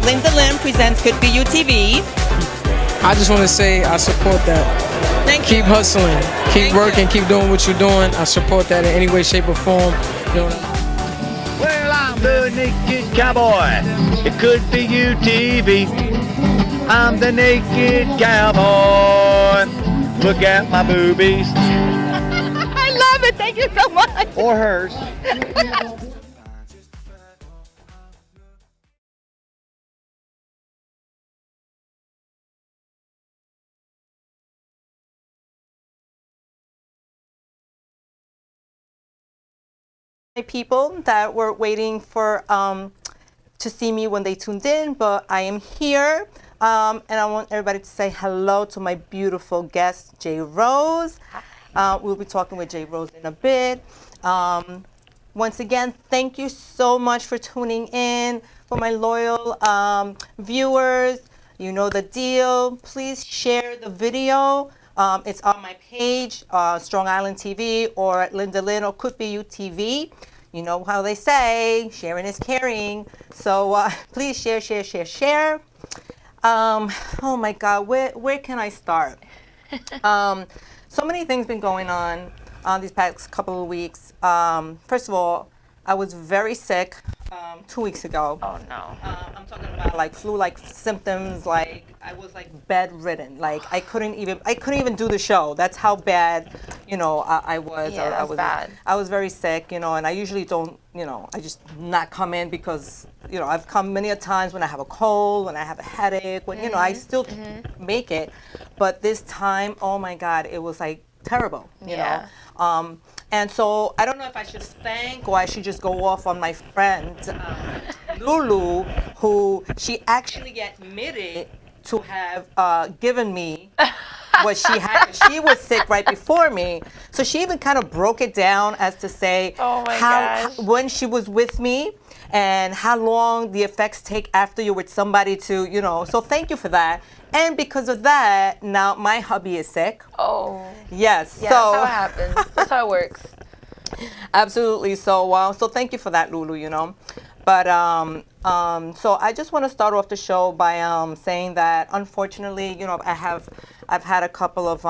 Linda Lim presents Could Be You TV. I just want to say I support that. Thank Keep you. hustling, keep Thank working, you. keep doing what you're doing. I support that in any way, shape, or form. You know, Well, I'm the naked cowboy. It could be you, TV. I'm the naked cowboy. Look at my boobies. I love it. Thank you so much. Or hers. People that were waiting for to see me when they tuned in, but I am here. And I want everybody to say hello to my beautiful guest, Jay Rose. We'll be talking with Jay Rose in a bit. Once again, thank you so much for tuning in. For my loyal viewers, you know the deal. Please share the video. It's on my page, Strong Island TV, or at Linda Lynn, or Could Be You TV. You know how they say, sharing is caring. So please share, share, share, share. Oh my God, where can I start? So many things been going on these past couple of weeks. First of all, I was very sick 2 weeks ago. Oh no. I'm talking about like flu-like symptoms. Like I was like bedridden. Like I couldn't even do the show. That's how bad, I was. Yeah, that's bad. I was very sick, and I usually don't, I just not come in because, I've come many a times when I have a cold, when I have a headache, when, I still make it. But this time, oh my God, it was like terrible, you Yeah. know. And so I don't know if I should thank or I should just go off on my friend, Lulu, who she actually admitted to have given me what she had. She was sick right before me. So she even kind of broke it down as to say Oh my how gosh. when she was with me and how long the effects take after you're with somebody to, So thank you for that. And because of that, now my hubby is sick. Oh. Yes. Yeah, so that's how it happens. That's how it works. absolutely. So thank you for that, Lulu. But so I just want to start off the show by saying that unfortunately, I've had a couple of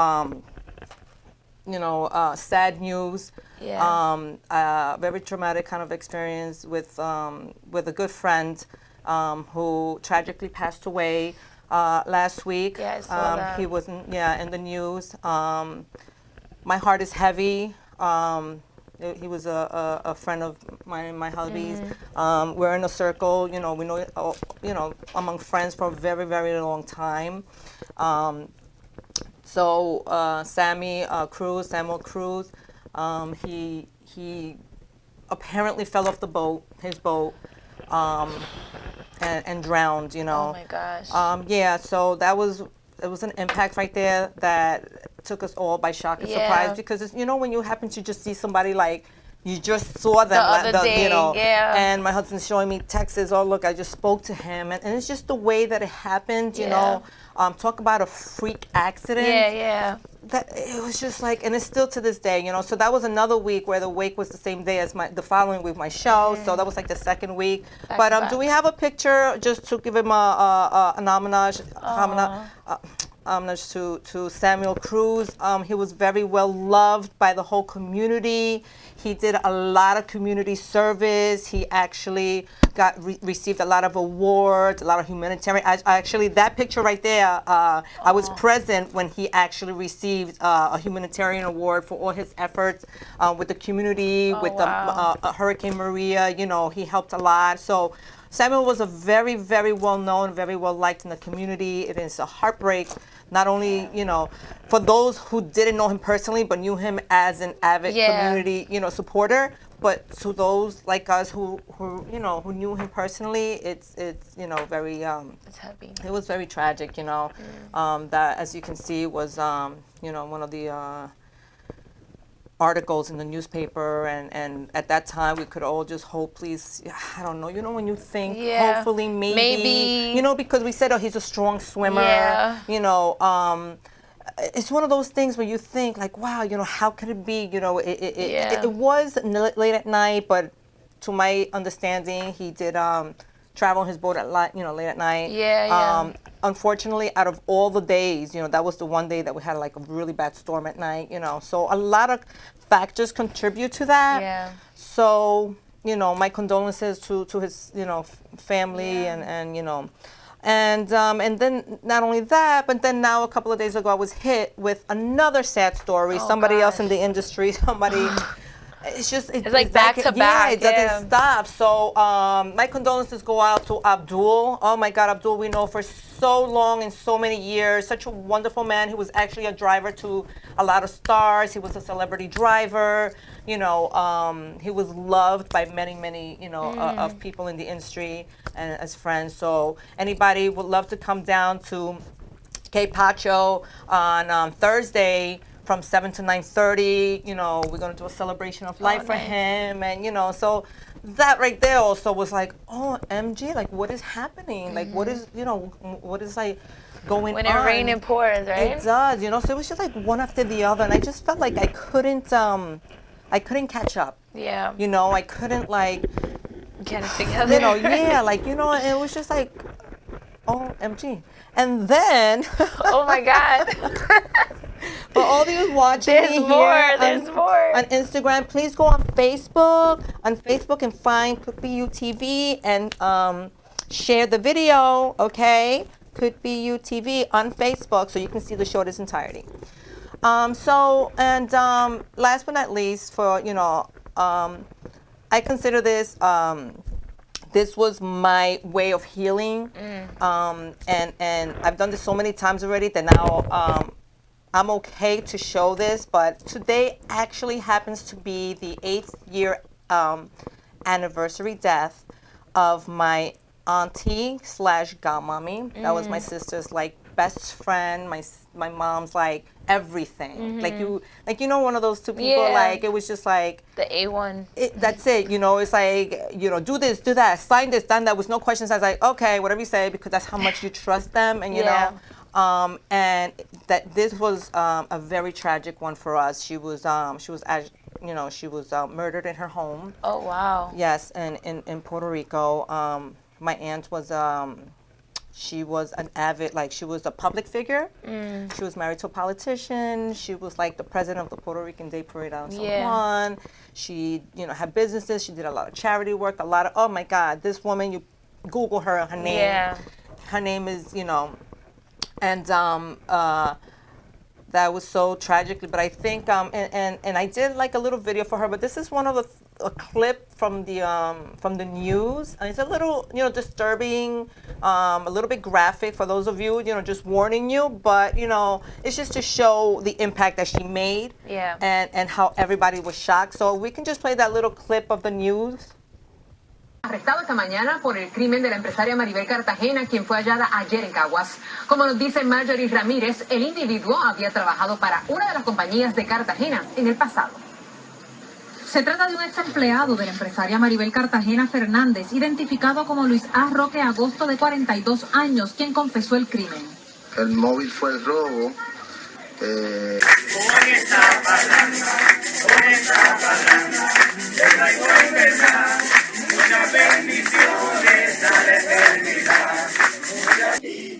sad news. Yeah. Very traumatic kind of experience with a good friend who tragically passed away last week. Yeah, I saw that. He was in the news. My heart is heavy. He was a friend of my hubby's. We're in a circle, we know, among friends for a very, very long time. Samuel Cruz, he apparently fell off his boat, and drowned, Oh my gosh. So it was an impact right there that took us all by shock and Yeah. surprise because it's, when you happen to just see somebody like you just saw them The other day, yeah. and my husband's showing me texts, oh look, I just spoke to him, and it's just the way that it happened, talk about a freak accident. Yeah. That it was just like, and it's still to this day, so that was another week where the wake was the same day as the following week, my show. So that was like the second week. Back to Do we back. have a picture just to give him an homage to Samuel Cruz? He was very well loved by the whole community. He did a lot of community service. He actually received a lot of awards, a lot of humanitarian. Actually, that picture right there, I was present when he actually received a humanitarian award for all his efforts with the community, with wow. the Hurricane Maria. He helped a lot. So Samuel was a very, very well known, very well liked in the community. It is a heartbreak. Not only, for those who didn't know him personally, but knew him as an avid community, supporter, but to those like us who knew him personally, it's very, It's heavy. it was very tragic, that, as you can see, was, one of the articles in the newspaper, and at that time we could all just hope, please, I don't know, when you think, Yeah. hopefully, Maybe. because we said, oh, he's a strong swimmer, Yeah. it's one of those things where you think like, wow, how could it be, Yeah. it was late at night, but to my understanding, he did travel on his boat at late at night. Yeah. Unfortunately, out of all the days, that was the one day that we had like a really bad storm at night. So a lot of factors contribute to that. Yeah. So my condolences to his family and and then not only that, but then now a couple of days ago I was hit with another sad story. Somebody else in the industry, somebody. It's like back to back. Yeah, it doesn't stop. So my condolences go out to Abdul. Oh my God, Abdul, we know for so long and so many years. Such a wonderful man. He was actually a driver to a lot of stars. He was a celebrity driver. He was loved by many, of people in the industry and as friends. So anybody would love to come down to Cape Pacho on Thursday from 7 to 9:30. We're going to do a celebration of life for him. And, so that right there also was like, oh, MG, like, what is happening? Like, what is, what is like going when on? When it rains and pours, right? It does, so it was just like one after the other. And I just felt like I couldn't catch up. Yeah. I couldn't like get it together. It was just like, oh, MG. And then oh my God. For all of you watching there's more on Instagram, please go on Facebook and find Could Be You TV and share the video, okay? Could Be You TV on Facebook so you can see the show in its entirety. Last but not least, for I consider this this was my way of healing, and I've done this so many times already that now I'm okay to show this. But today actually happens to be the 8th year anniversary death of my auntie / godmommy. That was my sister's best friend, my mom's everything. One of those two people, it was just like the A1. That's it, it's do this, do that, sign this, done that, with no questions. I was like, okay, whatever you say, because that's how much you trust them. And and that this was a very tragic one for us. She was murdered in her home. Oh wow. Yes, and in Puerto Rico. My aunt was she was an avid, she was a public figure. She was married to a politician. She was the president of the Puerto Rican Day Parade on San Juan. She, had businesses. She did a lot of charity work, oh my God, this woman, you Google her name. Yeah. Her name is, and that was so tragically, but I think, and I did a little video for her, but this is one of a clip from the news. And it's a little, disturbing, a little bit graphic for those of you, just warning you, but, it's just to show the impact that she made. Yeah. And how everybody was shocked. So we can just play that little clip of the news. Arrestado esta mañana por el crimen de la empresaria Maribel Cartagena, quien fue hallada ayer en Caguas. Como nos dice Marjorie Ramírez, el individuo había trabajado para una de las compañías de Cartagena en el pasado. Se trata de un ex empleado de la empresaria Maribel Cartagena Fernández, identificado como Luis A. Roque Agosto, de 42 años, quien confesó el crimen. El móvil fue el robo.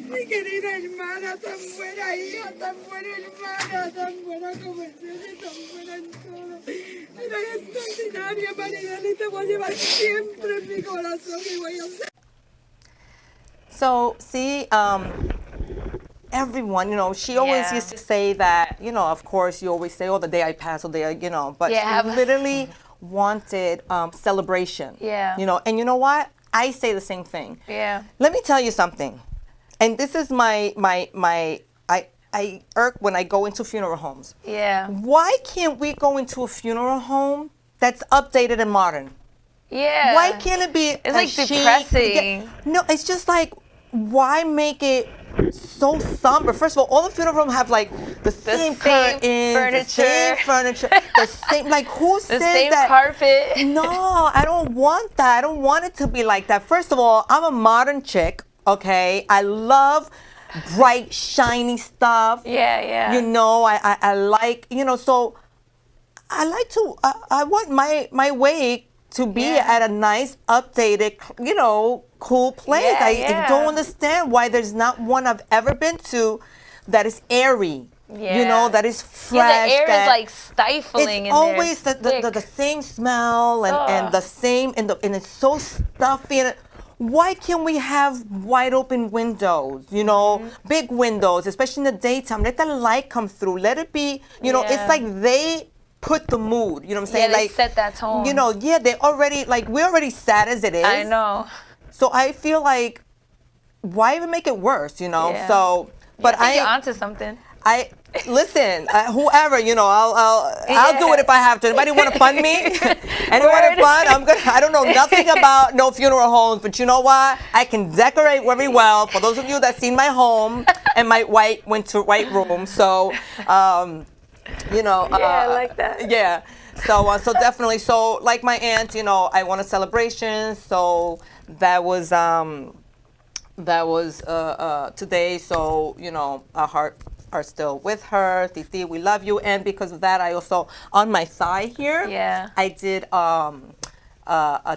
Mi querida hermana, tan buena hija, tan buena hermana, tan buena comerciante, tan buena en todo. Eres extraordinaria, Maribel, y te voy a llevar siempre en mi corazón y voy a ser. So, see, everyone, she always used to say that, of course, you always say, oh, the day I pass, or the day, but she literally wanted celebration. Yeah. And you know what? I say the same thing. Yeah. Let me tell you something. And this is I irk when I go into funeral homes. Yeah. Why can't we go into a funeral home that's updated and modern? Yeah. Why can't it be It's chic? depressing. No, it's just why make it so somber? First of all the funeral homes have the same curtains, furniture, the same furniture, the same who says the same that? carpet. No, I don't want that. I don't want it to be like that. First of all, I'm a modern chick. Okay, I love bright, shiny stuff. Yeah, yeah. I like so I like to I want my wake to be at a nice, updated, cool place. Yeah, I yeah. don't understand why there's not one I've ever been to that is airy. You Yeah. know, that is fresh. Yeah, the air is that like stifling it's in always there. the same smell and Ugh. the same and it's so stuffy. And why can't we have wide open windows? You know, Mm-hmm. big windows, especially in the daytime. Let the light come through. Let it be. You know, it's Yeah. like they put the mood. You know what I'm saying? Yeah, they like set that tone. You know, yeah, they already like we're already sad as it is. I know. So I feel like why even make it worse? You know. Yeah. So, but I think you're onto something. I listen. Whoever, you know, I'll do it if I have to. Anybody want to fund me? Anyone want to fund? I'm gonna. I don't know nothing about no funeral homes, but you know what? I can decorate very well. For those of you that seen my home and my white room, so you know. Yeah, I like that. Yeah. So definitely. So like my aunt, you know, I want a celebration. So that was today. So you know, our heart are still with her. Titi, we love you. And because of that, I also, on my thigh here, Yeah. I did a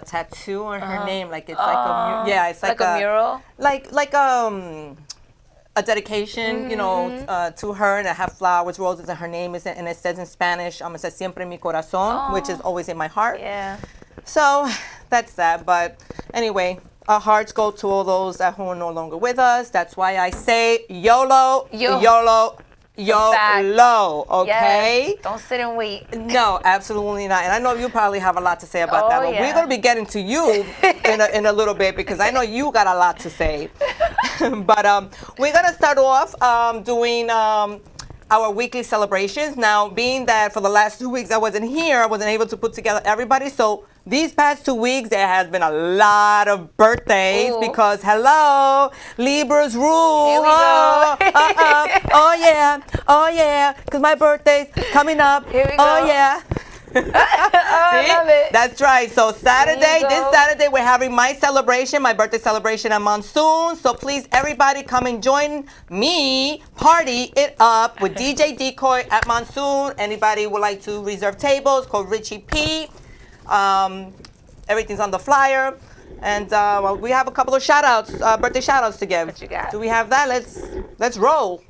tattoo on her name. Like it's like it's Like a mural? Like a dedication, you know, to her, and I have flowers, roses, and her name is, and it says in Spanish, it says siempre mi corazón, which is always in my heart. Yeah. So that's that. But anyway, our hearts go to all those who are no longer with us. That's why I say YOLO, YOLO, YOLO. Okay. Yes. Don't sit and wait. No, absolutely not. And I know you probably have a lot to say about that, but yeah. we're going to be getting to you in a little bit because I know you got a lot to say. But we're going to start off doing our weekly celebrations. Now, being that for the last 2 weeks I wasn't here, I wasn't able to put together everybody. So these past 2 weeks, there has been a lot of birthdays because, hello, Libras rule. Here we oh, go. oh yeah, because my birthday's coming up. Here we Oh go. yeah. I love it. That's right. So Saturday, you this go. Saturday, we're having my celebration, my birthday celebration at Monsoon. So please, everybody, come and join me, party it up with DJ Decoy at Monsoon. Anybody would like to reserve tables, call Richie P. Everything's on the flyer. And we have a couple of shout-outs, birthday shout-outs to give. What you got? Do we have that? Let's roll.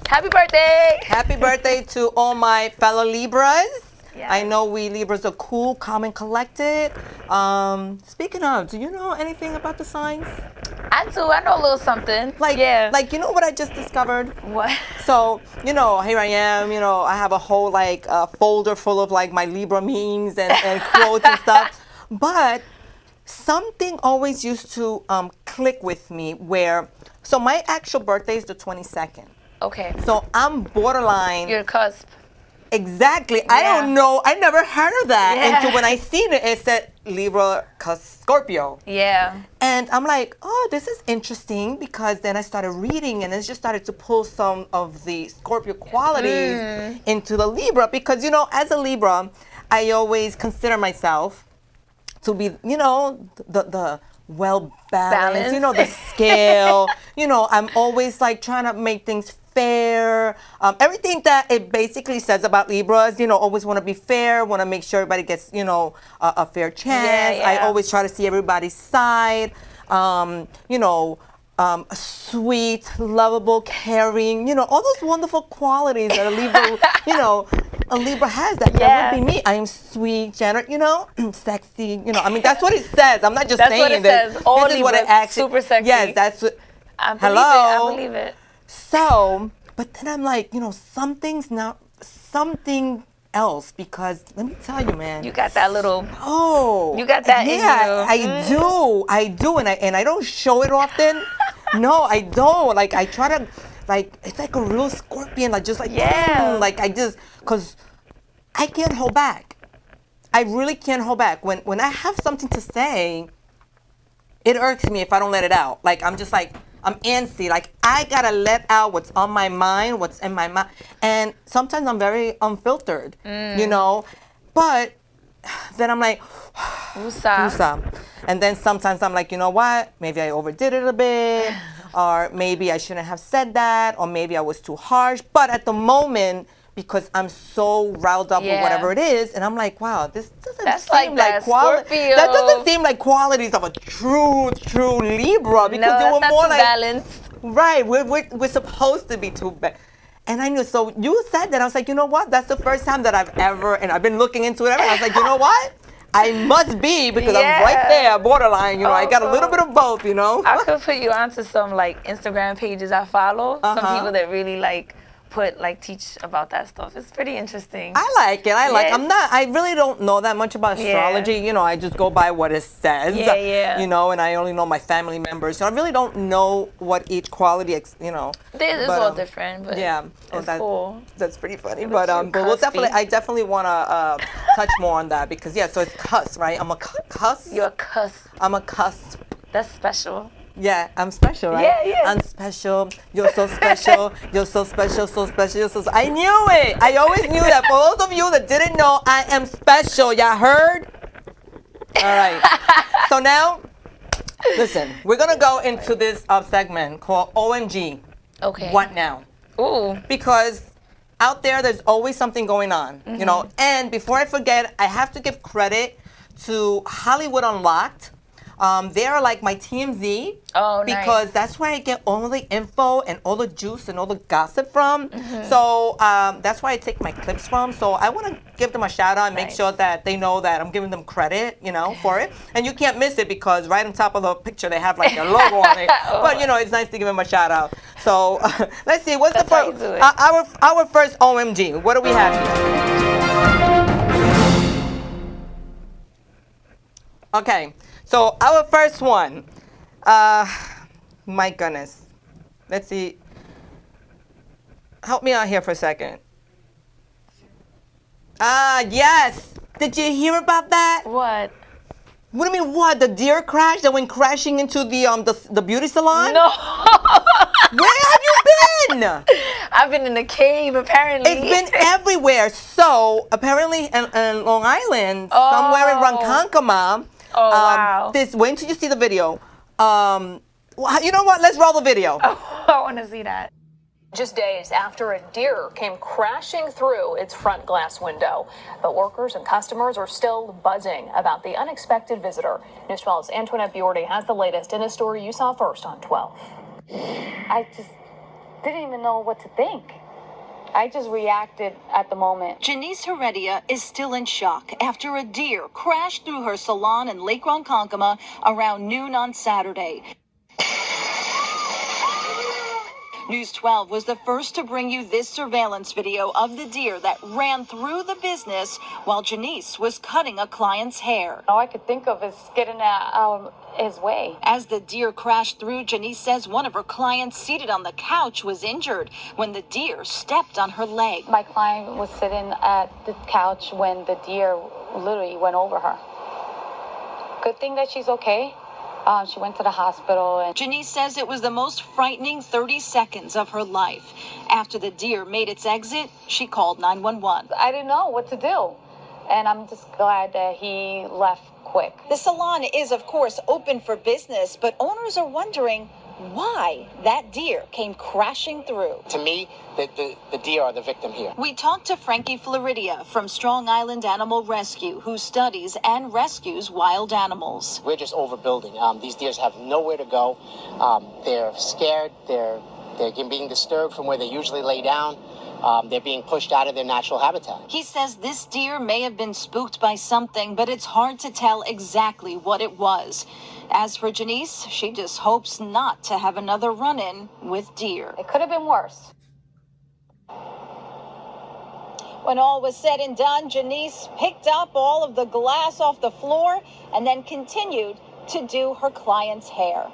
Happy birthday. Happy birthday to all my fellow Libras. Yes. I know we Libras are cool, calm, and collected. Speaking of, do you know anything about the signs? I do. I know a little something. Like you know what I just discovered? What? So, you know, here I am, you know, I have a whole like folder full of like my Libra memes and quotes and stuff. But something always used to click with me where, so my actual birthday is the 22nd. Okay. So I'm borderline. You're a cusp. Exactly. I Yeah. don't know. I never heard of that Yeah. until when I seen it, it said Libra Scorpio. Yeah. And I'm like, oh, this is interesting because then I started reading and it just started to pull some of the Scorpio qualities into the Libra because, you know, as a Libra, I always consider myself to be, you know, the well-balanced, you know, the scale. You know, I'm always like trying to make things fair. Everything that it basically says about Libras, you know, always want to be fair, want to make sure everybody gets, you know, a fair chance. Yeah. I always try to see everybody's side. You know, sweet, lovable, caring, you know, all those wonderful qualities that a Libra, you know, a Libra has that. Yeah. That would be me. I am sweet, generous, sexy. I mean, that's what it says. I'm not just That's saying what it that. says. All This is what it Libras, actually. super sexy. Yes, that's what. I Hello. believe it. So, but then I'm like, something's not something else, because let me tell you, man. You got that little. Oh, You got that in yeah, you. I do, and I don't show it often. No, I don't. Like, I try to, it's like a real scorpion, Yeah. Cause I can't hold back. I really can't hold back. When I have something to say, it irks me if I don't let it out. Like, I'm just like, I'm antsy. Like, I gotta let out what's on my mind, what's in my mind. And sometimes I'm very unfiltered, But then I'm like, Woosah. and then sometimes I'm like, you know what? Maybe I overdid it a bit, or maybe I shouldn't have said that, or maybe I was too harsh. But at the moment, because I'm so riled up with Yeah. whatever it is, and I'm like, wow, this doesn't That's seem like that Scorpio. That doesn't seem like qualities of a true Libra, because No, they were that's not more too like balanced. right. We're supposed to be too bad. And I knew, so you said that. I was like, you know what? That's the first time that I've ever, and I've been looking into it. I was like, you know what? I must be, because I'm right Yeah. there, borderline. I got a Oh. little bit of both, I could put you onto some Instagram pages I follow. Some people that really teach about that stuff. It's pretty interesting. I like it. Yes. I really don't know that much about astrology. Yeah. I just go by what it says. Yeah. And I only know my family members. So I really don't know what each quality, It's but, all different, but yeah. it's cool. That's pretty funny. Look But cute, we'll cuspy. I definitely want to touch more on that, because so it's cuss, right? I'm a cuss. You're a cuss. I'm a cuss. That's special. Yeah, I'm special, right? Yeah. I'm special. You're so special. You're so special, so special. You're so. I knew it. I always knew that. For those of you that didn't know, I am special. Y'all heard? All right. So now, listen. We're gonna go into this segment called OMG. Okay. What now? Ooh. Because out there's always something going on, And before I forget, I have to give credit to Hollywood Unlocked. They are like my TMZ. Oh, nice. Because that's where I get all the info and all the juice and all the gossip from. So that's where I take my clips from. So I want to give them a shout out and make Nice. sure that they know that I'm giving them credit, for it. And you can't miss it, because right on top of the picture they have their logo on it. But it's nice to give them a shout out. So let's see, what's That's the how you first do it. our first OMG? What do we have here? Okay. So our first one, my goodness. Let's see. Help me out here for a second. Yes. Did you hear about that? What? What do you mean, what? The deer crash that went crashing into the beauty salon? No. Where have you been? I've been in a cave, apparently. It's been everywhere. So apparently in Long Island, somewhere in Ronkonkoma. Oh, wow. Wait until you see the video. You know what? Let's roll the video. Oh, I want to see that. Just days after a deer came crashing through its front glass window. But workers and customers are still buzzing about the unexpected visitor. News 12's Antoinette Biordi has the latest in a story you saw first on 12. I just didn't even know what to think. I just reacted at the moment. Janice Heredia is still in shock after a deer crashed through her salon in Lake Ronkonkoma around noon on Saturday. News 12 was the first to bring you this surveillance video of the deer that ran through the business while Janice was cutting a client's hair. All I could think of is getting out his way. As the deer crashed through, Janice says one of her clients seated on the couch was injured when the deer stepped on her leg. My client was sitting at the couch when the deer literally went over her. Good thing that she's okay. She went to the hospital. And Janice says it was the most frightening 30 seconds of her life. After the deer made its exit, she called 911. I didn't know what to do. And I'm just glad that he left quick. The salon is, of course, open for business, but owners are wondering why that deer came crashing through. To me, the deer are the victim here. We talked to Frankie Floridia from Strong Island Animal Rescue, who studies and rescues wild animals. We're just overbuilding. These deers have nowhere to go. They're scared. They're being disturbed from where they usually lay down. they're being pushed out of their natural habitat. He says this deer may have been spooked by something, but it's hard to tell exactly what it was. As for Janice, she just hopes not to have another run-in with deer. It could have been worse. When all was said and done, Janice picked up all of the glass off the floor and then continued to do her client's hair.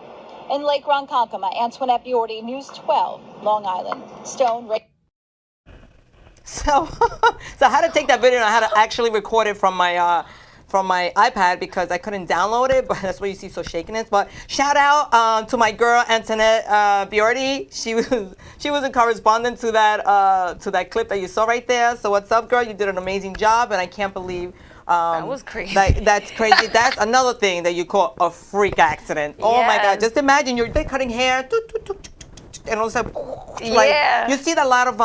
In Lake Ronkonkoma, Antoinette Biordi, News 12, Long Island. Stone. So I had to take that video and I had to actually record it from my iPad because I couldn't download it, but that's why you see so shakiness. But shout out to my girl Antoinette Biordi. She was a correspondent to that clip that you saw right there. So what's up, girl? You did an amazing job, and I can't believe that was crazy. That's crazy. That's another thing that you call a freak accident. Oh my God! Just imagine you're cutting hair. And also, like you see a lot of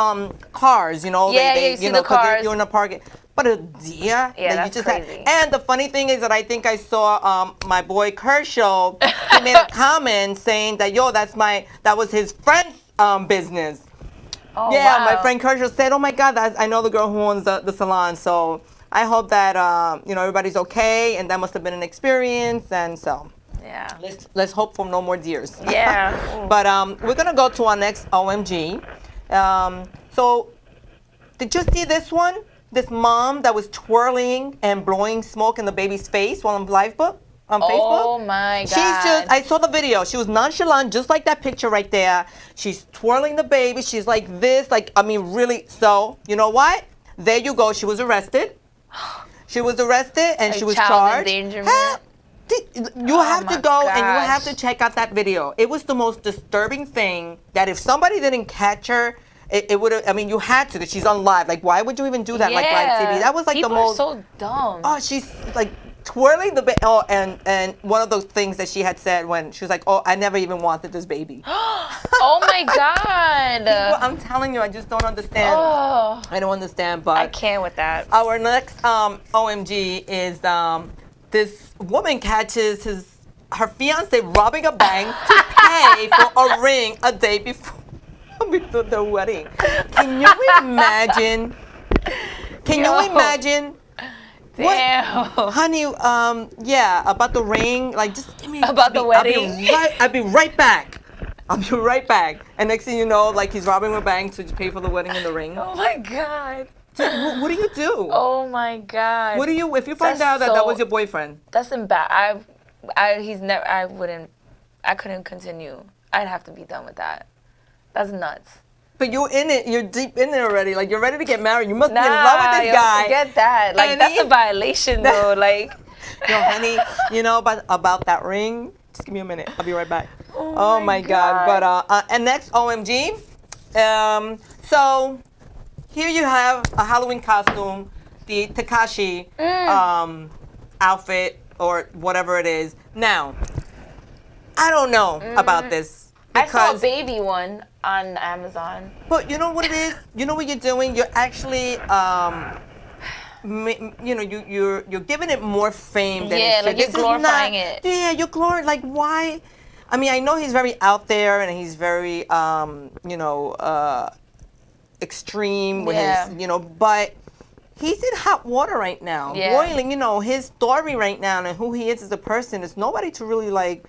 cars, you know, you see the cars. You're in a park. But a deer? That's crazy. And the funny thing is that I think I saw my boy Kershaw. He made a comment saying that that was his friend's business. Oh, yeah, wow. My friend Kershaw said, "Oh my God, I know the girl who owns the salon." So I hope that everybody's okay, and that must have been an experience, and so. Yeah. Let's hope for no more deers. Yeah. But we're gonna go to our next OMG. So, did you see this one? This mom that was twirling and blowing smoke in the baby's face while on Facebook on Facebook. Oh my God. I saw the video. She was nonchalant, just like that picture right there. She's twirling the baby. She's like this, really. So you know what? There you go. She was arrested. She was arrested and she was charged. Endangerment. You have to go and you have to check out that video. It was the most disturbing thing that if somebody didn't catch her, it would have, you had to. She's on live. Like, why would you even do that like live TV? That was like People the most. Are so dumb. Oh, she's like twirling the baby. Oh, and one of those things that she had said when she was like, oh, I never even wanted this baby. Oh my God. I'm telling you, I just don't understand. Oh. I don't understand, but. I can't with that. Our next OMG is this woman catches her fiance robbing a bank to pay for a ring a day before the wedding. Can you imagine? Can you imagine? Damn. What? Honey, about the ring. Like, just give me about the wedding. I'll be right back. I'll be right back. And next thing you know, like he's robbing a bank to pay for the wedding and the ring. Oh my God. What do you do? Oh my God. What do you if you find out that was your boyfriend? That's embarrassing. I couldn't continue. I'd have to be done with that. That's nuts. But you're in it. You're deep in it already. Like you're ready to get married. You must be in love with this guy. Forget that. Like that's a violation, though. Like. Yo, honey, you know about that ring? Just give me a minute. I'll be right back. Oh my God. But and next OMG. So here you have a Halloween costume, the Tekashi outfit or whatever it is. Now, I don't know about this. I saw a baby one on Amazon. But you know what it is? You know what you're doing? You're actually, you're giving it more fame than it should. Like you're glorifying it. Yeah, you're glorifying. Like why? I mean, I know he's very out there and he's very, extreme with his, but he's in hot water right now, boiling. His story right now and who he is as a person is nobody to really like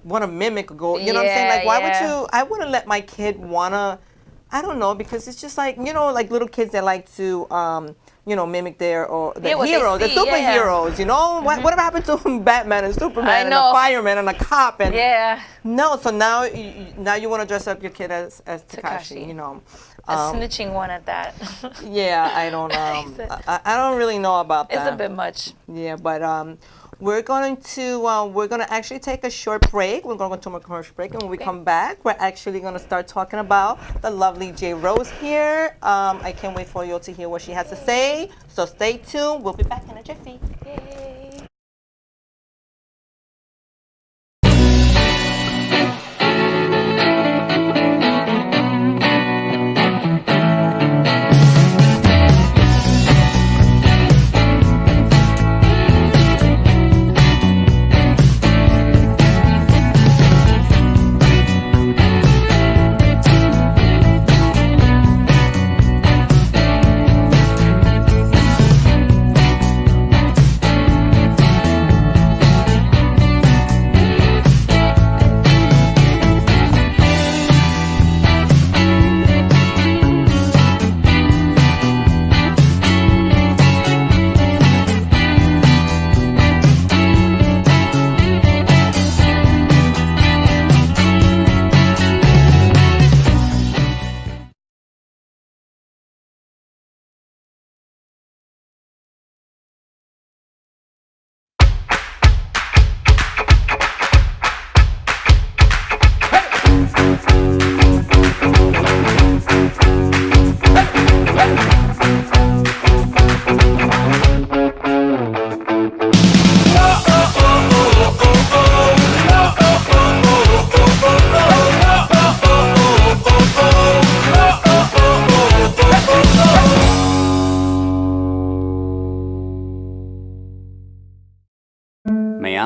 want to mimic or go. You know what I'm saying? Like, why would you? I wouldn't let my kid wanna. I don't know, because it's just like like little kids that like to mimic their heroes, the superheroes. Whatever happened to Batman and Superman and a fireman and a cop and no. So now you want to dress up your kid as Tekashi. A snitching one at that. Yeah, I don't. I don't really know about that. It's a bit much. Yeah, but we're going to actually take a short break. We're going to go to a commercial break, and when we come back, we're actually going to start talking about the lovely J. Rose here. I can't wait for you to hear what she has to say. So stay tuned. We'll be back in a jiffy. Yay.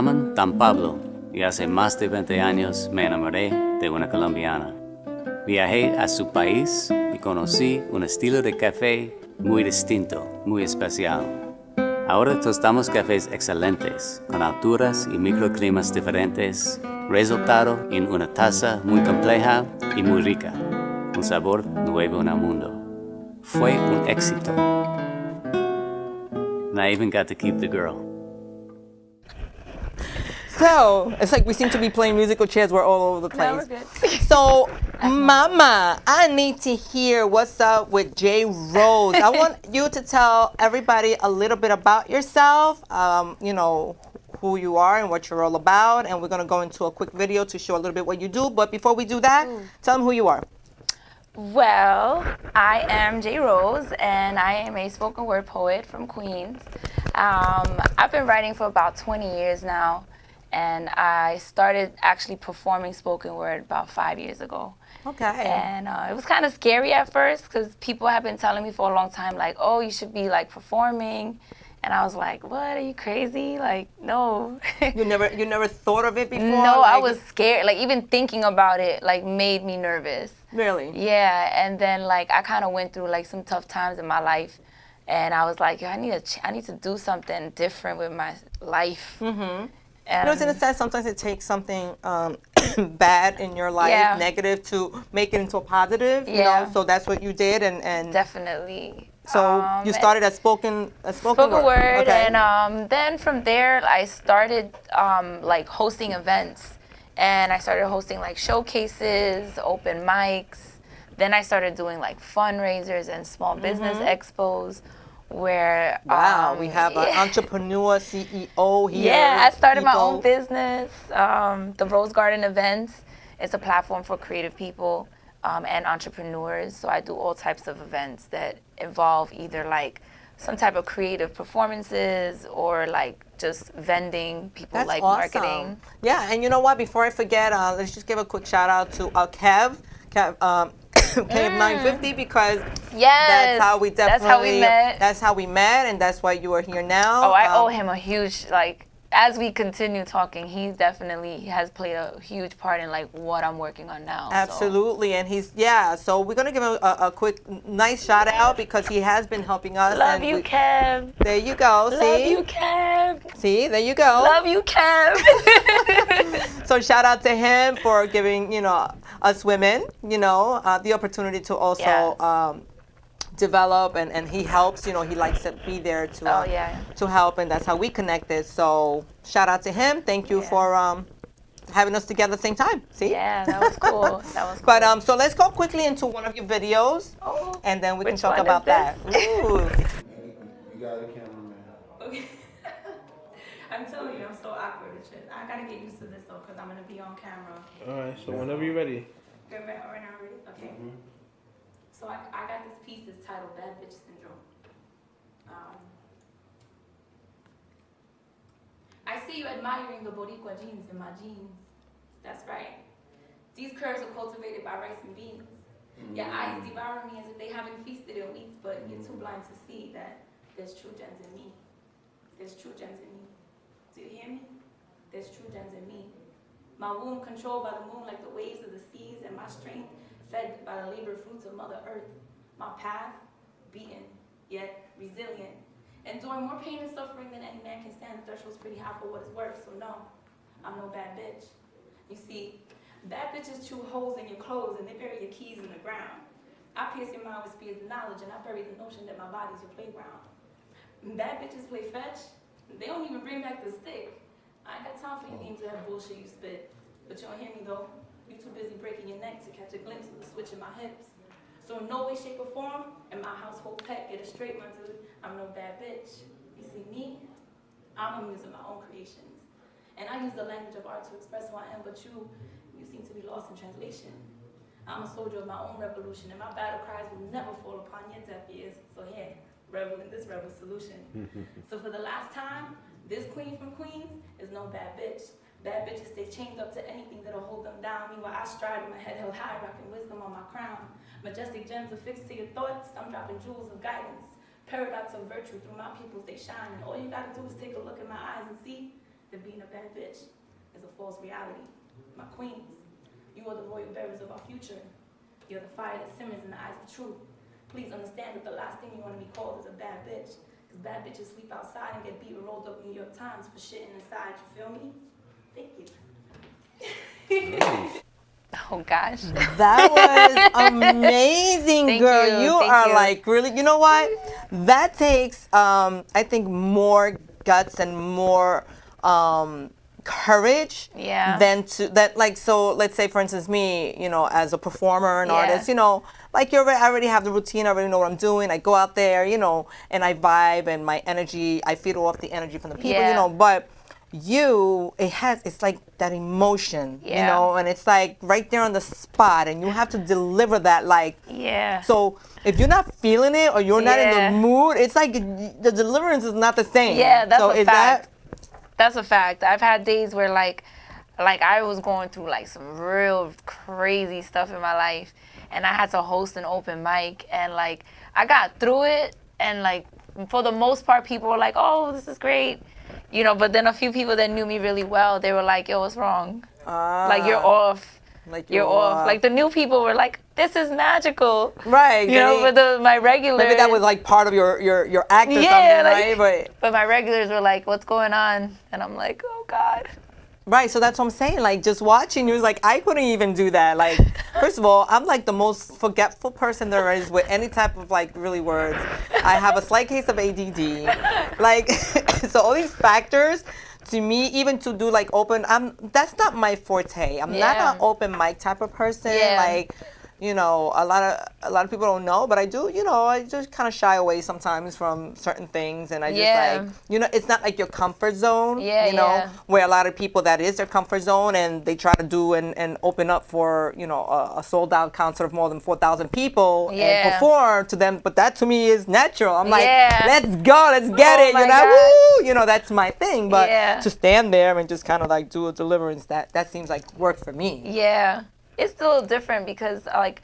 llaman Dan Pablo y hace más de 20 años me enamoré de una colombiana. Viajé a su país y conocí un estilo de café muy distinto, muy especial. Ahora tostamos cafés excelentes, con alturas y microclimas diferentes, resultado en una taza muy compleja y muy rica, un sabor nuevo en el mundo. Fue un éxito. And I even got to keep the girl. So it's like we seem to be playing musical chairs. We're all over the No, place. we're good. So, Mama, I need to hear what's up with J. Rose. I want you to tell everybody a little bit about yourself. You know, who you are and what you're all about. And we're gonna go into a quick video to show a little bit what you do. But before we do that, tell them who you are. Well, I am J. Rose, and I am a spoken word poet from Queens. I've been writing for about 20 years now, and I started actually performing spoken word about 5 years ago. Okay. And it was kind of scary at first because people have been telling me for a long time, like, oh, you should be like performing. And I was like, what, are you crazy? Like, no. You never thought of it before? No, I Like, was scared. Like, even thinking about it, like, made me nervous. Really? Yeah, and then, like, I kind of went through, like, some tough times in my life. And I was like, yo, I need to do something different with my life. Mm-hmm. You know, in a sense, sometimes it takes something bad in your life, Yeah. negative, to make it into a positive. You Yeah. know, so that's what you did, and Definitely. So you started as spoken word, okay. and then from there I started like hosting events, and I started hosting like showcases, open mics. Then I started doing like fundraisers and small business expos, where wow, we have an entrepreneur CEO here. Yeah, I started my people. own business, the Rose Garden Events. It's a platform for creative people and entrepreneurs. So I do all types of events that involve either like some type of creative performances or like just vending, people That's like awesome. marketing. Yeah, and you know what? Before I forget, let's just give a quick shout out to Kev Kev950, because that's how we definitely That's how we met. and that's why you are here now. Oh, I owe him a huge, like, as we continue talking, he definitely has played a huge part in like what I'm working on now. Absolutely, and so we're gonna give him a quick, nice shout out because he has been helping us. Love you, Kev. There you go. Love See? you, Kev. See, there you go. Love you, Kev. So shout out to him for giving, us women, the opportunity to also develop, and he helps, he likes to be there to help, and that's how we connected. So shout out to him. Thank you for having us together at the same time. See? Yeah, that was cool. That was cool. But so let's go quickly into one of your videos, and then we can talk about that. Ooh. You got a cameraman. Okay. I'm telling you, I'm so awkward and shit. I gotta get used to this though, because I'm gonna be on camera. Alright, so whenever you're ready. Right now, ready? Okay. So I got this piece that's titled Bad Bitch Syndrome. I see you admiring the Boricua jeans in my jeans. That's right. These curves are cultivated by rice and beans. Your eyes devour me as if they haven't feasted in weeks, but you're too blind to see that there's true gems in me. There's true gems in me. Do you hear me? There's true gems in me. My womb controlled by the moon like the waves of the seas, and my strength fed by the labor fruits of Mother Earth. My path, beaten, yet resilient. Enduring more pain and suffering than any man can stand. The threshold's pretty high for what it's worth, so no, I'm no bad bitch. You see, bad bitches chew holes in your clothes and they bury your keys in the ground. I pierce your mind with spears of knowledge, and I bury the notion that my body's your playground. Bad bitches play fetch. They don't even bring back the stick. I ain't got time for you games of that bullshit you spit. But you don't hear me though. You too busy breaking your neck to catch a glimpse of the switch in my hips. So in no way, shape, or form, in my household pet, get it straight, my dude, I'm no bad bitch. You see me? I'm a muse of my own creations. And I use the language of art to express who I am, but you seem to be lost in translation. I'm a soldier of my own revolution, and my battle cries will never fall upon your deaf ears. So yeah, revel in this rebel solution. So for the last time, this queen from Queens is no bad bitch. Bad bitches stay chained up to anything that'll hold them down. Meanwhile, I stride with my head held high, rocking wisdom on my crown. Majestic gems affixed to your thoughts, I'm dropping jewels of guidance. Paradox of virtue through my pupils, they shine. And all you gotta do is take a look in my eyes and see that being a bad bitch is a false reality. My queens, you are the royal bearers of our future. You're the fire that simmers in the eyes of truth. Please understand that the last thing you want to be called is a bad bitch. Because bad bitches sleep outside and get beat and rolled up in New York Times for shitting inside, you feel me? Thank you. Oh gosh. That was amazing, Thank girl. you, You thank are you. like really, you know what? That takes, I think, more guts and more courage Yeah. than to that. Like, so let's say, for instance, me, you know, as a performer and Yeah. artist, you know, like I already have the routine. I already know what I'm doing. I go out there, you know, and I vibe and my energy. I feed off the energy from the people, Yeah. you know, but. It's like that emotion, you Yeah. know, and it's like right there on the spot, and you have to deliver that, like, Yeah. so if you're not feeling it or you're not in Yeah. the mood, it's like the deliverance is not the same. Yeah, that's so a is fact. That's a fact. I've had days where like I was going through like some real crazy stuff in my life, and I had to host an open mic, and like I got through it, and like for the most part, people were like, "Oh, this is great," you know. But then a few people that knew me really well, they were like, "Yo, what's wrong? Like you're off." Like you're off. Like the new people were like, "This is magical." Right. You know, but my regulars. Maybe that was like part of your act or Yeah, something, like- right? But my regulars were like, "What's going on?" And I'm like, "Oh God." Right, so that's what I'm saying. Like, just watching you was like, I couldn't even do that. Like, first of all, I'm like the most forgetful person there is with any type of like really words. I have a slight case of ADD. Like, so all these factors, to me, even to do like that's not my forte. I'm not Yeah. an open mic type of person. Yeah. Like, you know, a lot of people don't know, but I do, you know, I just kind of shy away sometimes from certain things, and I just Yeah. like, you know, it's not like your comfort zone, Yeah, you know, yeah. where a lot of people that is their comfort zone, and they try to do and open up for, you know, a sold out concert of more than 4,000 people Yeah. and perform to them, but that to me is natural. I'm like, Yeah. let's go, let's get Oh it, my you know, God. woo, you know, that's my thing. But Yeah. to stand there and just kind of like do a deliverance, that seems like work for me. Yeah, it's still different because like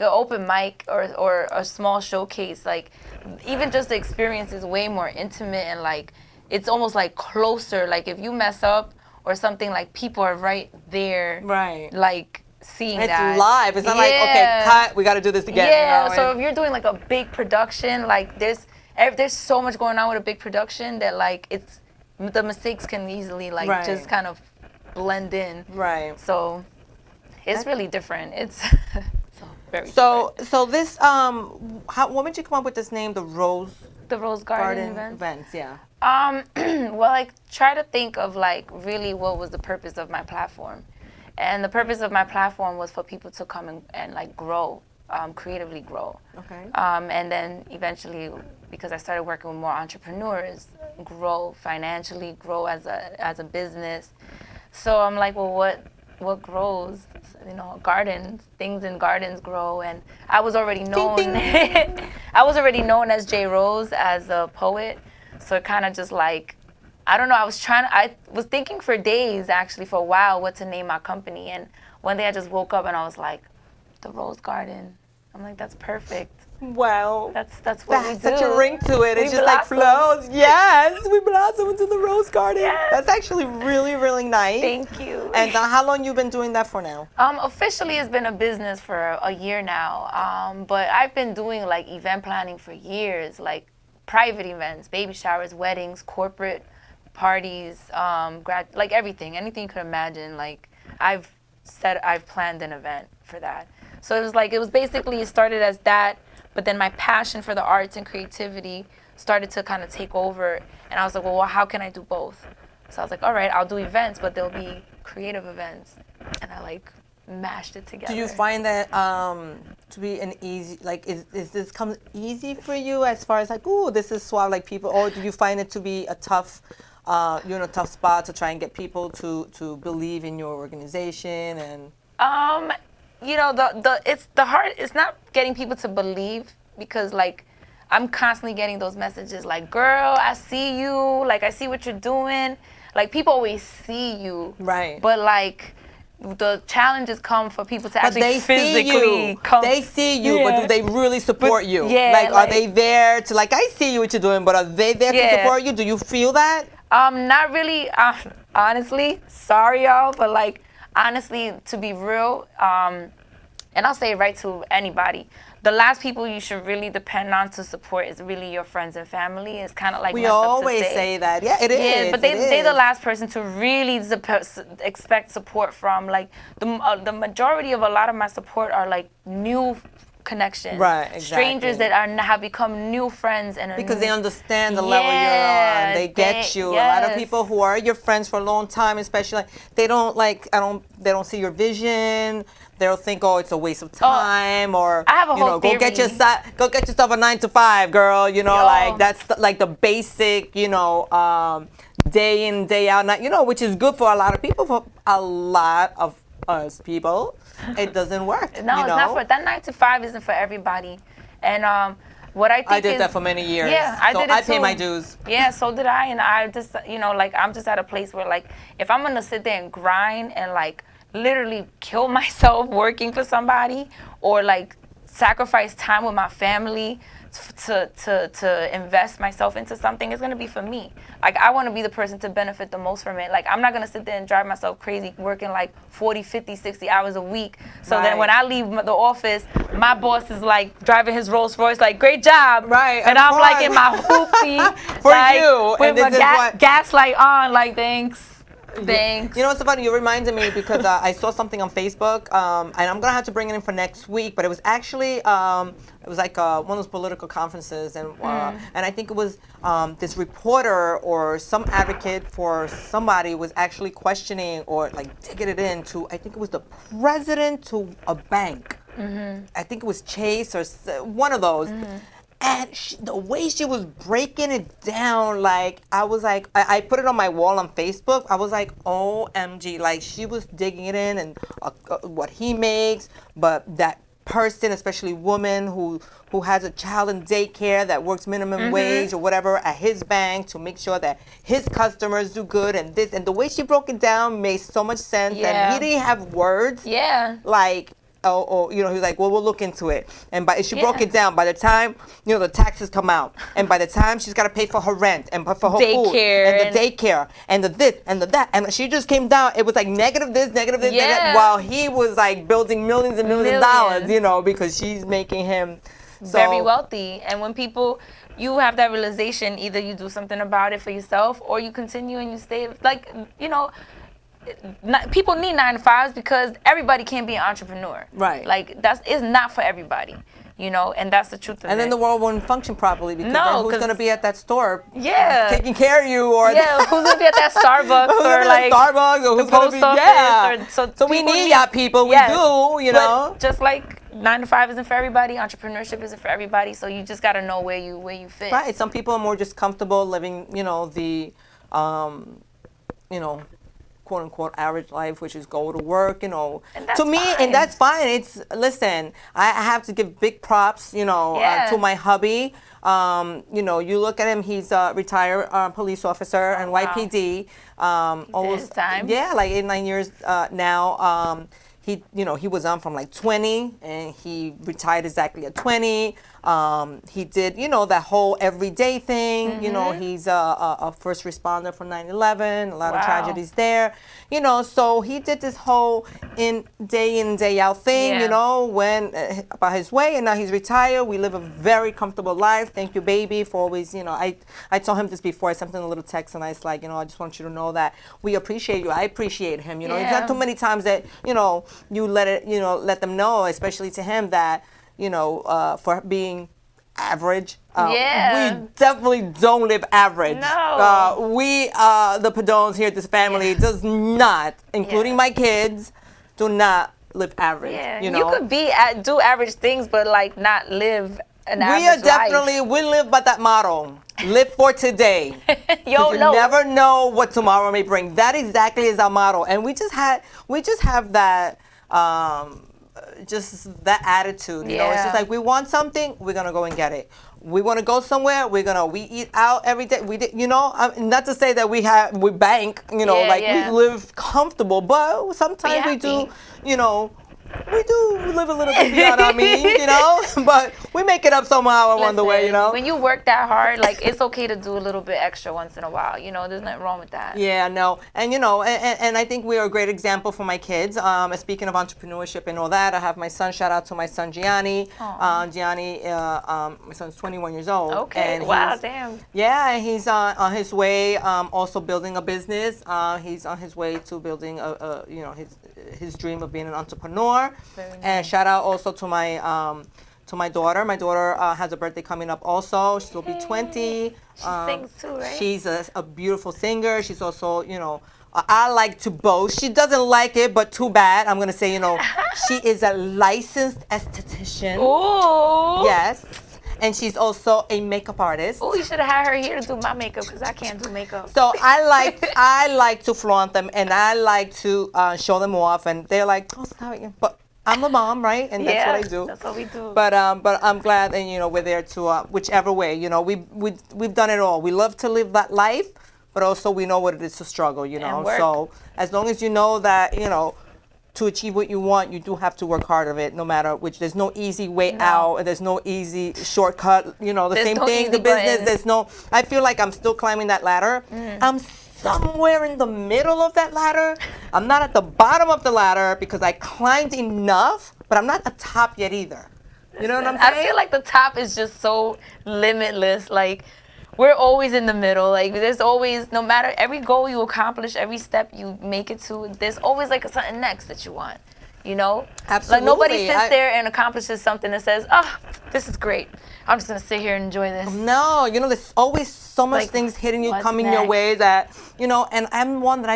an open mic or a small showcase, like even just the experience is way more intimate, and like it's almost like closer. Like if you mess up or something, like people are right there, right? Like seeing It's that live. It's not like, okay, cut, we got to do this again. Yeah, you know, so and- if you're doing like a big production, like there's so much going on with a big production that like the mistakes can easily like Right. just kind of blend in. Right. So it's really different. It's very So this when did you come up with this name, the Rose Garden events? Yeah. Well, I try to think of like really what was the purpose of my platform, and the purpose of my platform was for people to come and like grow, creatively grow. Okay. And then eventually, because I started working with more entrepreneurs, grow financially, grow as a business. So I'm like, well, what grows? You know, gardens, things in gardens grow, and I was already known. I was already known as J. Rose as a poet, so it kind of just like, I don't know. I was thinking for days, actually, for a while, what to name my company, and one day I just woke up and I was like, the Rose Garden. I'm like, that's perfect. Wow. That's what we do. Such a ring to it. We It's just like blossom. flows. Yes, we blossom into the Rose Garden. Yes. That's actually really, really nice. Thank you. And how long you been doing that for now? Officially, it's been a business for a year now. But I've been doing like event planning for years, like private events, baby showers, weddings, corporate parties, like everything, anything you could imagine. Like I've planned an event for that. So it started as that, but then my passion for the arts and creativity started to kind of take over, and I was like, well, how can I do both? So I was like, all right, I'll do events, but they'll be creative events, and I like mashed it together. Do you find that to be an easy, like, is this comes easy for you as far as like, ooh, this is suave, like people, or do you find it to be a tough, you're in a tough spot to try and get people to believe in your organization and? You know, it's not getting people to believe, because like I'm constantly getting those messages like, girl, I see you, like I see what you're doing. Like people always see you. Right. But like the challenges come for people to actually they physically see you. come. They see you, but do they really support you? yeah, Like, are like- they there to like, I see you what you're doing, but are they there to Yeah. support you? Do you feel that? Not really. Honestly, sorry y'all, but like honestly, to be real, and I'll say it right to anybody. The last people you should really depend on to support is really your friends and family. It's kind of like We messed up to always say that. Yeah, it is. Yeah, but they're the last person to really expect support from. Like the majority of a lot of my support are like new connections, right? Exactly. Strangers that have become new friends and because they understand the level you're on. They get you. Yes. A lot of people who are your friends for a long time, especially, they don't see your vision. They'll think, oh, it's a waste of time, or I have a whole go get yourself a 9-to-5, girl. Like that's like the basic, day in, day out, which is good for a lot of people. For a lot of us people, it doesn't work. No, it's not for that 9-to-5 isn't for everybody. And what I think I did that for many years. Yeah, I did it too. I pay my dues. Yeah, so did I, and I just like I'm just at a place where like if I'm gonna sit there and grind and like literally kill myself working for somebody or like sacrifice time with my family to invest myself into something, it's gonna be for me. Like I want to be the person to benefit the most from it. Like I'm not gonna sit there and drive myself crazy working like 40, 50, 60 hours a week. So then when I leave the office, my boss is like driving his Rolls Royce like, great job. Right. And I'm like in my hoopty for like, you. With my gas light on, like thanks. Thanks. You know what's so funny? You reminded me because I saw something on Facebook, and I'm gonna have to bring it in for next week. But it was actually it was like one of those political conferences, and I think it was this reporter or some advocate for somebody was actually questioning or like digging it into. I think it was the president to a bank. I think it was Chase or one of those. And the way she was breaking it down, like, I was like, I put it on my wall on Facebook. I was like, OMG, like, she was digging it in and what he makes, but that person, especially woman who has a child in daycare that works minimum wage or whatever at his bank to make sure that his customers do good and this. And the way she broke it down made so much sense. And he didn't have words. Yeah. Like, he was like, well, we'll look into it. And she broke it down. By the time, the taxes come out, and by the time she's got to pay for her rent and for her food and the daycare and the this and the that, and she just came down. It was like negative this, negative, while he was like building millions and millions of dollars, because she's making him very wealthy. And when you have that realization, either you do something about it for yourself or you continue and you stay, like, people need 9-to-5s because everybody can't be an entrepreneur. Right. Like it's not for everybody, and that's the truth of it. And then the world won't function properly because then who's going to be at that store taking care of you? Or who's going to be at that Starbucks or like Starbucks or who's going to be, so we need y'all people. We do, But just like 9-to-5 isn't for everybody, entrepreneurship isn't for everybody, so you just got to know where you fit. Right. Some people are more just comfortable living, the quote unquote average life, which is go to work, to me, fine. and that's fine. Listen, I have to give big props, to my hubby. You look at him, he's a retired police officer and YPD. Almost time. Yeah, like 8-9 years now. He was on from like 20 and he retired exactly at 20. He did, that whole everyday thing. He's a first responder for 9/11, a lot of tragedies there. So he did this whole day in, day out thing, went about his way, and now he's retired. We live a very comfortable life. Thank you, baby, for always, I told him this before. I sent him a little text and I was like, I just want you to know that we appreciate you. I appreciate him. It's not too many times that, you let them know, especially to him, that, for being average. We definitely don't live average. No. We, the Padones here at this family, does not, including my kids, do not live average. Yeah. You could do average things, but like not live an average We are definitely, we live by that motto. Live for today. You never know what tomorrow may bring. That exactly is our motto. And we just have that, just that attitude, It's just like, we want something, we're gonna go and get it. We want to go somewhere, we eat out every day. Not to say that we bank, we live comfortable, but sometimes we do, we do live a little bit beyond our means, you know, but we make it up somehow along the way, you know. When you work that hard, like, it's okay to do a little bit extra once in a while, you know. There's nothing wrong with that. Yeah, no, and you know, and I think we are a great example for my kids. Speaking of entrepreneurship and all that, I have my son. Shout out to my son Gianni. Gianni, my son's 21 years old. Okay. And wow. Damn. Yeah, and he's on his way, also building a business. He's on his way to building you know, his dream of being an entrepreneur. Very nice. And shout out also to my daughter. My daughter has a birthday coming up also. She'll be 20. She sings too, right? She's a beautiful singer. She's also, you know, I like to boast. She doesn't like it, but too bad. I'm going to say, you know, she is a licensed esthetician. Ooh. Yes. And she's also a makeup artist. Oh, you should have had her here to do my makeup because I can't do makeup. So I like to flaunt them, and I like to show them off, and they're like, oh, stop it. But I'm a mom, right? And that's what I do. That's what we do. But I'm glad, and you know, we're there to whichever way. You know, we've done it all. We love to live that life, but also we know what it is to struggle. You know, so as long as you know that, you know, to achieve what you want, you do have to work hard of it, no matter which. There's no easy way out. There's no easy shortcut. You know, the same thing. The business. There's no. I feel like I'm still climbing that ladder. I'm somewhere in the middle of that ladder. I'm not at the bottom of the ladder because I climbed enough, but I'm not at the top yet either. You know what I'm saying? I feel like the top is just so limitless. Like, we're always in the middle. Like, there's always, no matter every goal you accomplish, every step you make it to, there's always like something next that you want. You know? Absolutely. Like, nobody sits there and accomplishes something and says, oh, this is great. I'm just going to sit here and enjoy this. No, you know, there's always so much things hitting you, coming your way that, you know, and I'm one that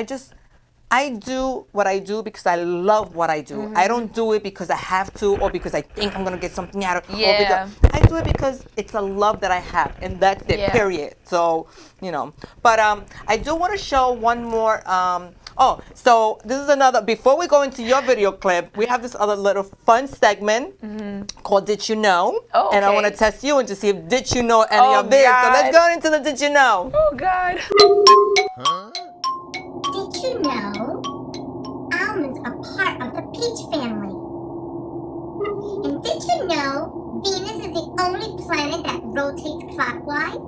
I do what I do because I love what I do. I don't do it because I have to or because I think I'm going to get something out of it. Yeah. I do it because it's a love that I have, and that's it, period. So, you know. But I do want to show one more. So this is another, before we go into your video clip, we have this other little fun segment called Did You Know? Oh, and I want to test you and to see if did you know any of this. God. So let's go into the Did You Know. Oh, God. Huh? Did you know almonds are part of the peach family? And did you know Venus is the only planet that rotates clockwise?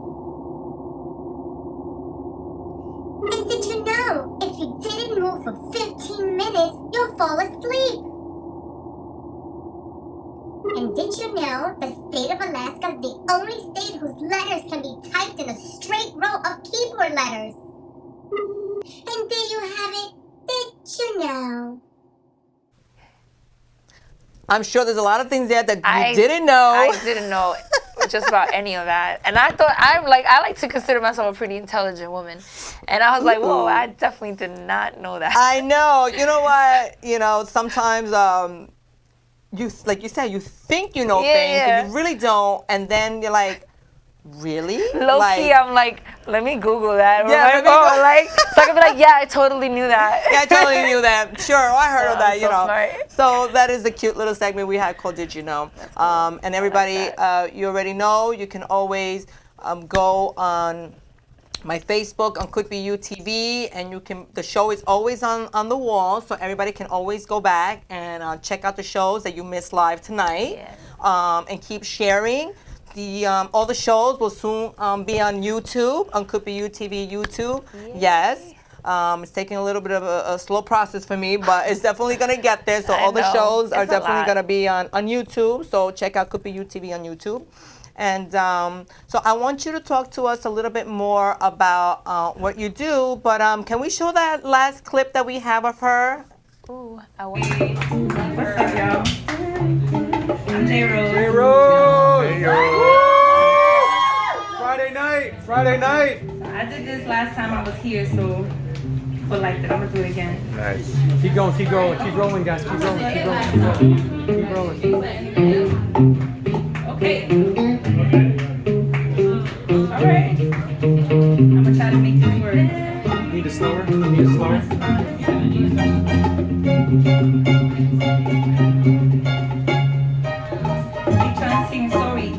And did you know if you didn't move for 15 minutes, you'll fall asleep? And did you know the state of Alaska is the only state whose letters can be typed in a straight row of keyboard letters? And there you have it. Did you know? I'm sure there's a lot of things there that you didn't know. I didn't know just about any of that. And I thought, I like to consider myself a pretty intelligent woman. And I was like, whoa, I definitely did not know that. I know. You know what? You know, sometimes you, like you said, you think you know things and you really don't. And then you're like, really? Low key, I'm like, let me Google that. Yeah, so I can be like, yeah, I totally knew that. Yeah, I totally knew that. Sure, I heard of that, so smart. So that is the cute little segment we had called Did You Know? And everybody, you already know, you can always go on my Facebook on Could Be You TV, and you can. The show is always on the wall, so everybody can always go back and check out the shows that you missed live tonight, and keep sharing. All the shows will soon be on YouTube, on Could Be You TV YouTube. Yes. It's taking a little bit of a slow process for me, but it's definitely going to get there. So all the shows are definitely going to be on YouTube. So check out Could Be You TV on YouTube. And so I want you to talk to us a little bit more about what you do. But can we show that last clip that we have of her? Ooh, What's up, y'all? I'm J Rose. J Rose. Hey, Friday night. So I did this last time I was here, so I liked it. I'm gonna do it again. Nice. Keep going, keep rolling, guys. Keep rolling. Okay. All right. I'm gonna try to make this work. Need it slower.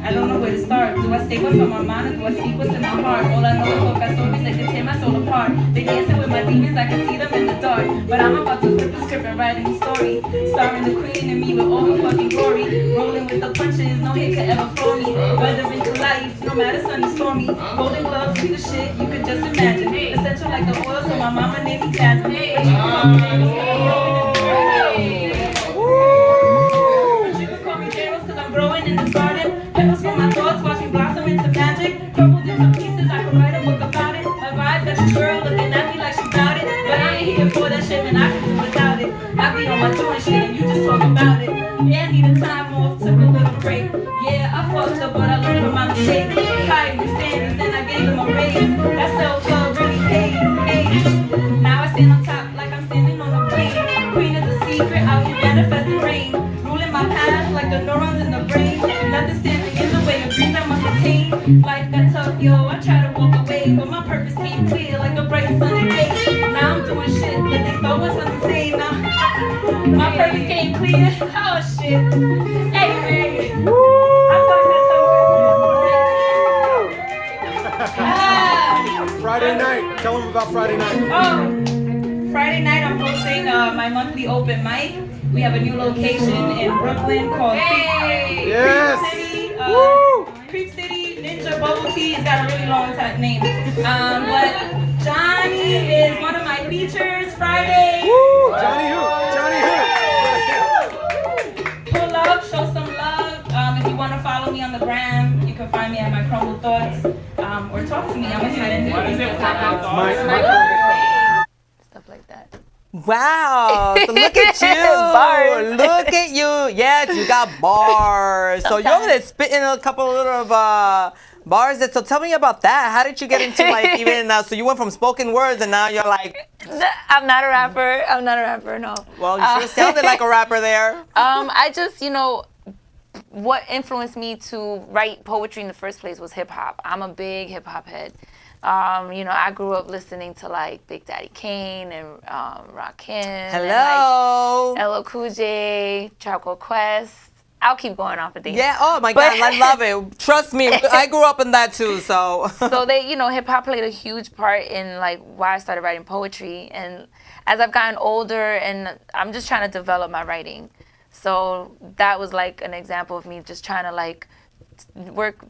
I don't know where to start. Do I say what's on my mind or do I speak what's in my heart? All I know is talk our stories that can tear my soul apart. They dancing with my demons, I can see them in the dark. boy. But I'm about to flip the script and write a new story. Starring the queen and me with all the fucking glory. Rolling with the punches, no hit could ever floor me. Weathering through life, no matter sunny stormy. Golden gloves, be the shit you could just imagine. Essential like the oil, so my mama named me Jasmine. But you can call me J-Rose, cause I'm growing in this garden. Petals from my thoughts, watch me blossom into magic. Crumbled into pieces, I could write a book about it. My vibe got your girl looking at me like she doubt it. But I ain't here for that shit, and I can do without it. I be on my tour and shit, and you just talk about it. Yeah, I need a time off, took a little break. Yeah, I fucked up, but I learned from my mistakes. Higher new standards, then I gave them a raise. That self-love really pays. Now I stand on top like I'm standing on a plane. Queen of the secret, out here manifesting rain. Ruling my path like the neurons in the brain. Nothing standing in the way of dreams I must attain. Life got tough, yo, I try to walk away, but my purpose came clear like a bright sunny day. Now I'm doing shit that they thought was insane. Now my purpose came clear. Oh shit. Hey, hey. I fucked that Friday night. Tell them about Friday night. Oh, Friday night I'm hosting my monthly open mic. We have a new location in Brooklyn called Yes. Creep City. Creep City Ninja Bubble Tea. It's got a really long name. But Johnny is one of my features Friday. Woo! Johnny who? Johnny who? Pull up, show some love. If you want to follow me on the gram, you can find me at My Crumble Thoughts. Or talk to me. I'm a human. Stuff like that. Wow, so look at you. Bars. Look at you. Yes, you got bars. So you're over there spitting a couple of bars. So tell me about that. How did you get into like even, so you went from spoken words and now you're like. I'm not a rapper. No. Well, you sure sounded like a rapper there. I just, what influenced me to write poetry in the first place was hip hop. I'm a big hip hop head. I grew up listening to like Big Daddy Kane and Rakim. Hello. And, like, LL Cool J, Tribe Called Quest. I'll keep going off of things. Yeah. Oh my God, I love it. Trust me, I grew up in that too. So. So hip hop played a huge part in like why I started writing poetry. And as I've gotten older, and I'm just trying to develop my writing. So that was like an example of me just trying to like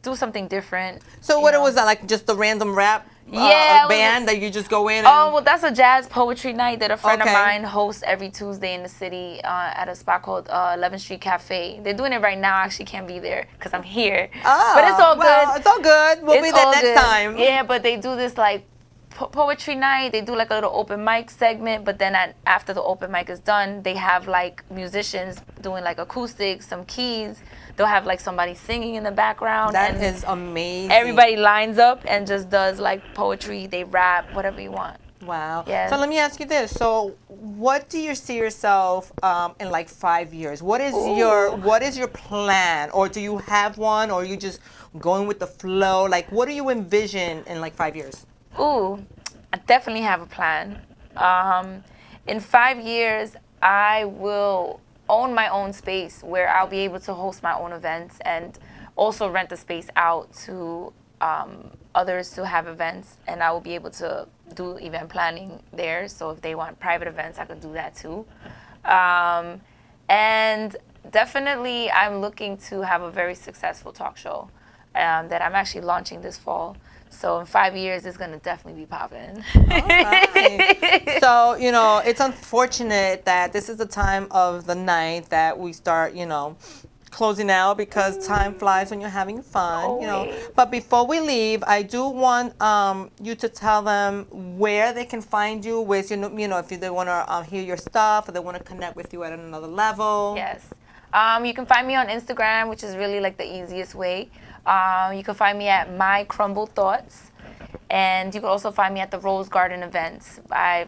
do something different. So what was that, like just a random rap band that you just go in and... Oh, well, that's a jazz poetry night that a friend of mine hosts every Tuesday in the city at a spot called 11th Street Cafe. They're doing it right now. I actually can't be there because I'm here. Oh, but it's all good. It's all good. We'll be there next time. Yeah, but they do this like poetry night. They do like a little open mic segment, but then after the open mic is done, they have like musicians doing like acoustics, some keys. They'll have like somebody singing in the background. That is amazing. Everybody lines up and just does like poetry. They rap, whatever you want. Wow. Yeah. So let me ask you this. So what do you see yourself in like 5 years? What is your plan? Or do you have one, or are you just going with the flow? Like, what do you envision in like 5 years? Ooh, I definitely have a plan. In 5 years, I will own my own space where I'll be able to host my own events and also rent the space out to others to have events, and I will be able to do event planning there. So if they want private events, I could do that too. And definitely I'm looking to have a very successful talk show that I'm actually launching this fall. So in 5 years, it's gonna definitely be popping. Right. So, it's unfortunate that this is the time of the night that we start, closing out, because time flies when you're having fun, But before we leave, I do want you to tell them where they can find you, with, if they want to hear your stuff, or they want to connect with you at another level. Yes. You can find me on Instagram, which is really like the easiest way. You can find me at My Crumble Thoughts, and you can also find me at the Rose Garden events. I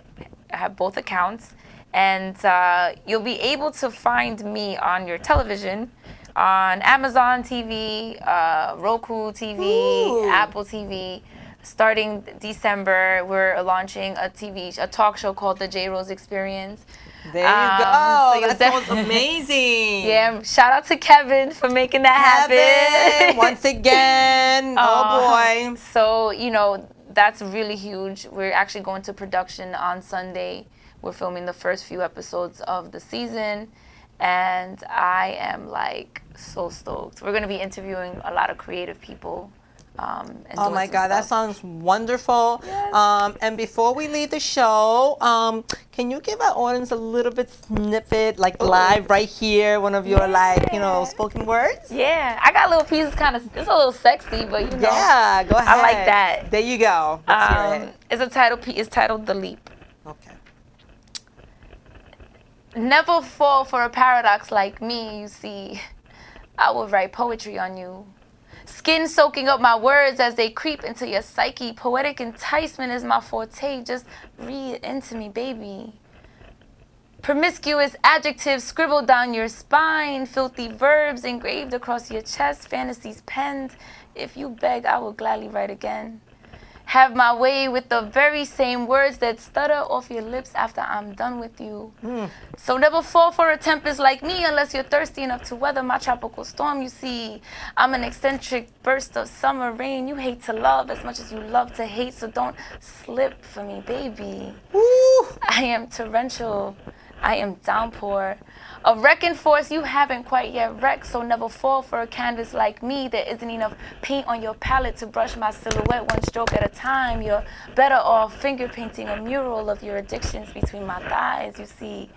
have both accounts, and you'll be able to find me on your television, on Amazon TV, Roku TV, Apple TV. Starting December, we're launching a talk show called The J-Rose Experience. There you go. So that sounds amazing. Yeah, shout out to Kevin for making that happen. Once again. Oh boy. So, that's really huge. We're actually going to production on Sunday We're filming the first few episodes of the season, and I am like so stoked. We're gonna be interviewing a lot of creative people. And oh my God, that sounds wonderful. Yes. And before we leave the show, can you give our audience a little bit snippet, like live right here, one of your like, you know, spoken words? Yeah, I got little pieces it's a little sexy, but you know. Yeah, go ahead. I like that. There you go. Let's hear it. It's a title piece. It's titled The Leap. Okay. Never fall for a paradox like me, you see. I will write poetry on you. Skin soaking up my words as they creep into your psyche. Poetic enticement is my forte. Just read into me, baby. Promiscuous adjectives scribbled down your spine. Filthy verbs engraved across your chest. Fantasies penned. If you beg, I will gladly write again. Have my way with the very same words that stutter off your lips after I'm done with you. So never fall for a tempest like me unless you're thirsty enough to weather my tropical storm. You see, I'm an eccentric burst of summer rain. You hate to love as much as you love to hate, so don't slip for me, baby. I am torrential. I am downpour. A wrecking force you haven't quite yet wrecked, so never fall for a canvas like me. There isn't enough paint on your palette to brush my silhouette one stroke at a time. You're better off finger painting a mural of your addictions between my thighs. You see,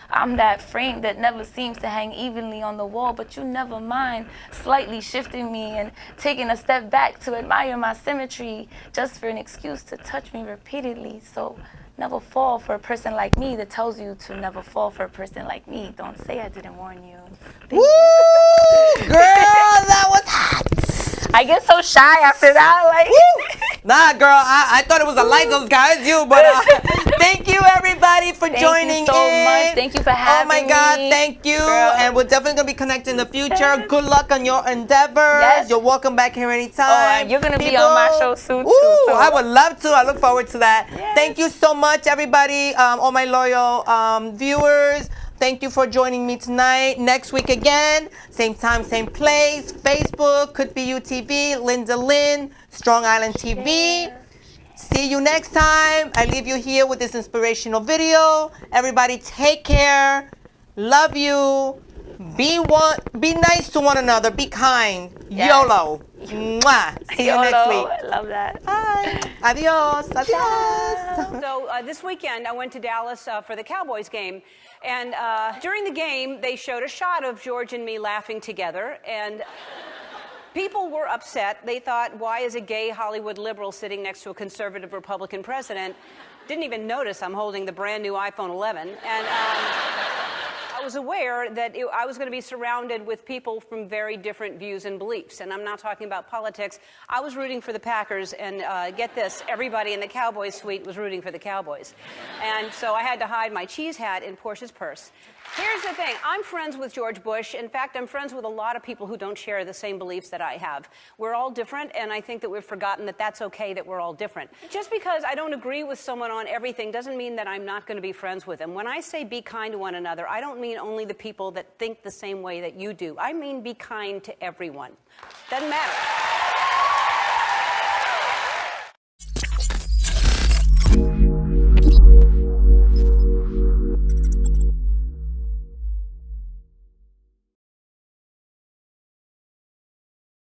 I'm that frame that never seems to hang evenly on the wall, but you never mind slightly shifting me and taking a step back to admire my symmetry just for an excuse to touch me repeatedly. So never fall for a person like me that tells you to never fall for a person like me. Don't say I didn't warn you. Woo! Girl, that was hot. I get so shy after that. Like, nah, girl, I thought it was a light those guys, you, but thank you everybody for joining Thank you so in. much. Thank you for having me. Oh my God, thank you. Girl. And we're definitely gonna be connected in the future. Yes. Good luck on your endeavors. Yes. You're welcome back here anytime. Oh, and you're gonna be on my show soon too. So. I would love to. I look forward to that. Yes. Thank you so much, everybody. All my loyal viewers. Thank you for joining me tonight. Next week again, same time, same place. Facebook, Could Be You TV, Linda Lynn, Strong Island TV. See you next time. I leave you here with this inspirational video. Everybody take care. Love you. Be nice to one another. Be kind. Yes. YOLO. Mwah. See you next week. I love that. Bye. Adios. Adios. So this weekend, I went to Dallas for the Cowboys game. And during the game, they showed a shot of George and me laughing together. And people were upset. They thought, why is a gay Hollywood liberal sitting next to a conservative Republican president? Didn't even notice I'm holding the brand new iPhone 11. And I was aware that I was going to be surrounded with people from very different views and beliefs. And I'm not talking about politics. I was rooting for the Packers, and get this, everybody in the Cowboys suite was rooting for the Cowboys. And so I had to hide my cheese hat in Portia's purse. Here's the thing. I'm friends with George Bush. In fact, I'm friends with a lot of people who don't share the same beliefs that I have. We're all different, and I think that we've forgotten that that's okay that we're all different. Just because I don't agree with someone on everything doesn't mean that I'm not going to be friends with them. When I say be kind to one another, I don't mean only the people that think the same way that you do. I mean be kind to everyone. Doesn't matter.